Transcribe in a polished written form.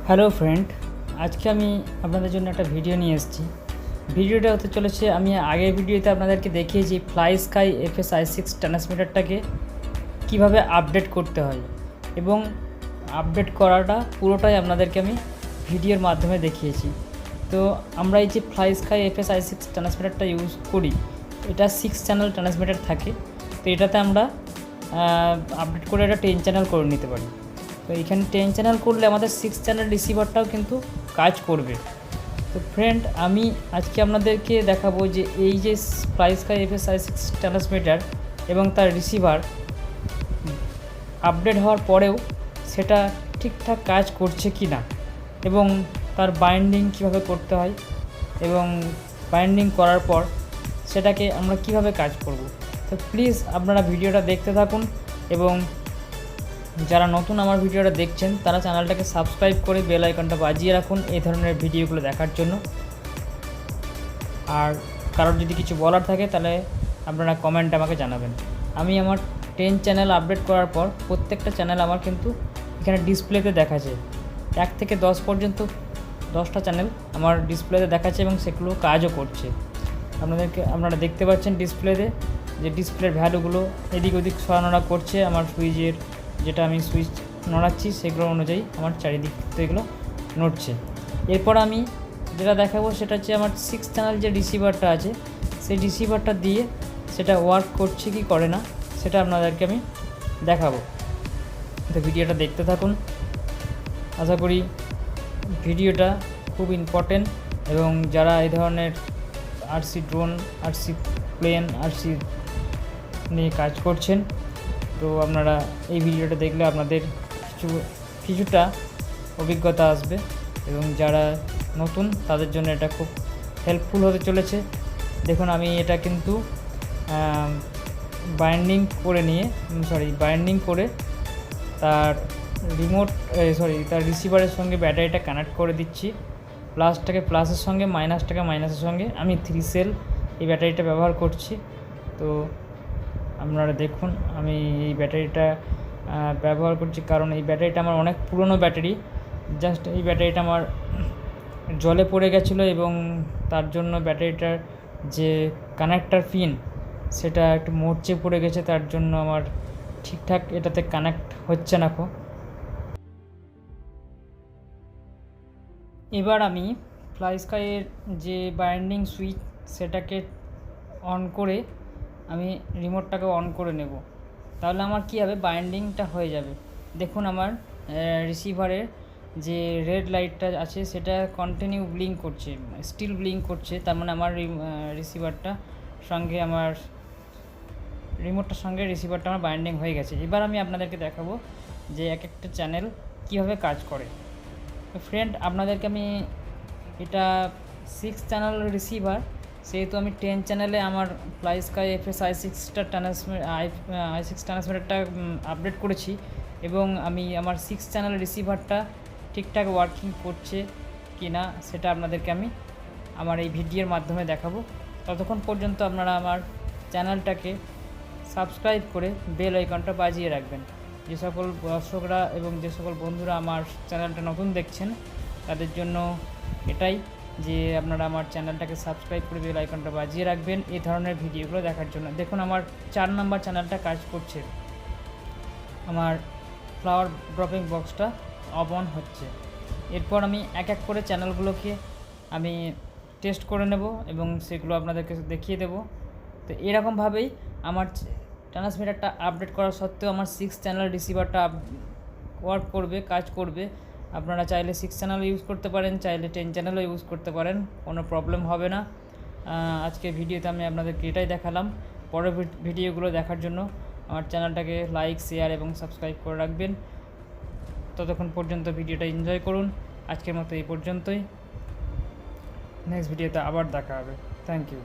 Hello friend, আজকে আমি আপনাদের জন্য একটা ভিডিও নিয়ে এসেছি। ভিডিওটা হতে চলেছে, আমি আগের ভিডিওতে আপনাদেরকে দেখিয়েছি ফ্লাইস্কাই fsi6 ট্রান্সমিটারটাকে কিভাবে আপডেট করতে হয়, এবং আপডেট করাটা পুরোটাই আপনাদেরকে আমি ভিডিওর মাধ্যমে দেখিয়েছি। তো আমরা এই যে ফ্লাইস্কাই fsi6 ট্রান্সমিটারটা ইউজ করি, এটা 6 চ্যানেল ট্রান্সমিটার থাকে। তো এটাতে আমরা আপডেট করে এটা 10 চ্যানেল করে নিতে পারি। তো এখানে 10 চ্যানেল করলে আমাদের 6 চ্যানেল রিসিভারটাও কিন্তু কাজ করবে। তো ফ্রেন্ড, আমি আজকে আপনাদেরকে দেখাবো যে এই যে ফ্লাইস্কাই fsi6 ট্রান্সমিটার এবং তার রিসিভার আপডেট হওয়ার পরেও সেটা ঠিকঠাক কাজ করছে কি না, এবং তার বাইন্ডিং কীভাবে করতে হয়, এবং বাইন্ডিং করার পর সেটাকে আমরা কিভাবে কাজ করব। তো প্লিজ আপনারা ভিডিওটা দেখতে থাকুন, এবং যারা নতুন আমার ভিডিওটা দেখছেন তারা চ্যানেলটাকে সাবস্ক্রাইব করে বেল আইকনটা বাজিয়ে রাখুন এই ধরনের ভিডিওগুলো দেখার জন্য। আর কারোর যদি কিছু বলার থাকে তাহলে আপনারা কমেন্টে আমাকে জানাবেন। আমি আমার 10 চ্যানেল আপডেট করার পর প্রত্যেকটা চ্যানেল আমার কিন্তু এখানে ডিসপ্লেতে দেখাচ্ছে, 1 থেকে 10 পর্যন্ত 10টা চ্যানেল আমার ডিসপ্লেতে দেখাচ্ছে, এবং সেগুলো কাজও করছে। আপনারা দেখতে পাচ্ছেন ডিসপ্লেতে যে ডিসপ্লের ভ্যালুগুলো এদিক ওদিক সরানোড়া করছে। আমার সুইচের যেটা আমি সুইচ নড়াচ্ছি সেগুলো অনুযায়ী আমার চারিদিক তো এগুলো নড়ছে। এরপর আমি যেটা দেখাবো সেটা হচ্ছে আমার 6 চ্যানেল যে রিসিভারটা আছে, সেই রিসিভারটা দিয়ে সেটা ওয়ার্ক করছে কি করে না সেটা আপনাদেরকে আমি দেখাবো। তো ভিডিওটা দেখতে থাকুন। আশা করি ভিডিওটা খুব ইম্পর্টেন্ট, এবং যারা এই ধরনের RC drone, RC plane, RC নিয়ে কাজ করছেন, তো আপনারা এই ভিডিওটা দেখলে আপনাদের কিছুটা অভিজ্ঞতা আসবে, এবং যারা নতুন তাদের জন্য এটা খুব হেল্পফুল হতে চলেছে। দেখুন, আমি এটা কিন্তু বাইন্ডিং করে তার তার রিসিভারের সঙ্গে ব্যাটারিটা কানেক্ট করে দিচ্ছি। প্লাসটাকে প্লাসের সঙ্গে, মাইনাসটাকে মাইনাসের সঙ্গে। আমি 3 সেল এই ব্যাটারিটা ব্যবহার করছি। তো আপনারা দেখুন, আমি এই ব্যাটারিটা ব্যবহার করছি কারণ এই ব্যাটারিটা আমার অনেক পুরনো ব্যাটারি। জাস্ট এই ব্যাটারিটা আমার জলে পড়ে গেছিলো, এবং তার জন্য ব্যাটারিটার যে কানেক্টার পিন সেটা একটু মরচে পড়ে গেছে, তার জন্য আমার ঠিকঠাক এটাতে কানেক্ট হচ্ছে না। এবার আমি ফ্লাইস্কাইয়ের যে বাইন্ডিং সুইচ সেটাকে অন করে আমি রিমোটটাকে অন করে নেব, তাহলে আমার কী হবে, বাইন্ডিংটা হয়ে যাবে। দেখুন, আমার রিসিভারের যে রেড লাইটটা আছে সেটা কন্টিনিউ ব্লিঙ্ক করছে, স্টিল ব্লিঙ্ক করছে। তার মানে আমার রিসিভারটার সঙ্গে আমার রিমোটটার সঙ্গে রিসিভারটা আমার বাইন্ডিং হয়ে গেছে। এবার আমি আপনাদেরকে দেখাবো যে এক একটা চ্যানেল কীভাবে কাজ করে। ফ্রেন্ড, আপনাদেরকে আমি এটা 6 চ্যানেল রিসিভার, সেহেতু আমি 10 চ্যানেলে আমার ফ্লাইস্কাই fsi6টা ট্রান্সমিটারটা আপডেট করেছি, এবং আমি আমার 6 চ্যানেল রিসিভারটা ঠিকঠাক ওয়ার্কিং করছে কি না সেটা আপনাদেরকে আমি আমার এই ভিডিওর মাধ্যমে দেখাবো। ততক্ষণ পর্যন্ত আপনারা আমার চ্যানেলটাকে সাবস্ক্রাইব করে বেল আইকনটা বাজিয়ে রাখবেন। যে সকল দর্শকরা এবং যে সকল বন্ধুরা আমার চ্যানেলটা নতুন দেখছেন তাদের জন্য এটাই, যে আপনারা আমার চ্যানেলটাকে সাবস্ক্রাইব করে বেল আইকনটা বাজিয়ে রাখবেন এই ধরনের ভিডিওগুলো দেখার জন্য। দেখুন, আমার 4 নম্বর চ্যানেলটা কাজ করছে, আমার ফ্লাওয়ার ড্রপিং বক্সটা অন হচ্ছে। এরপর আমি এক এক করে চ্যানেলগুলোকে আমি টেস্ট করে নেব এবং সেগুলো আপনাদেরকে দেখিয়ে দেব। তো এরকমভাবেই আমার ট্রান্সমিটারটা আপডেট করা সত্ত্বেও আমার 6 চ্যানেল রিসিভারটা ওয়ার্ক করবে, কাজ করবে। আপনারা চাইলে 6 চ্যানেল ইউজ করতে পারেন, চাইলে 10 চ্যানেলও ইউজ করতে পারেন, কোনো প্রবলেম হবে না। আজকে ভিডিওতে আমি আপনাদেরকে এটাই দেখালাম। পরের ভিডিওগুলো দেখার জন্য আমার চ্যানেলটাকে লাইক, শেয়ার এবং সাবস্ক্রাইব করে রাখবেন। ততক্ষণ পর্যন্ত ভিডিওটা এনজয় করুন। আজকের মতো এই পর্যন্তই, নেক্সট ভিডিওতে আবার দেখা হবে। Thank you.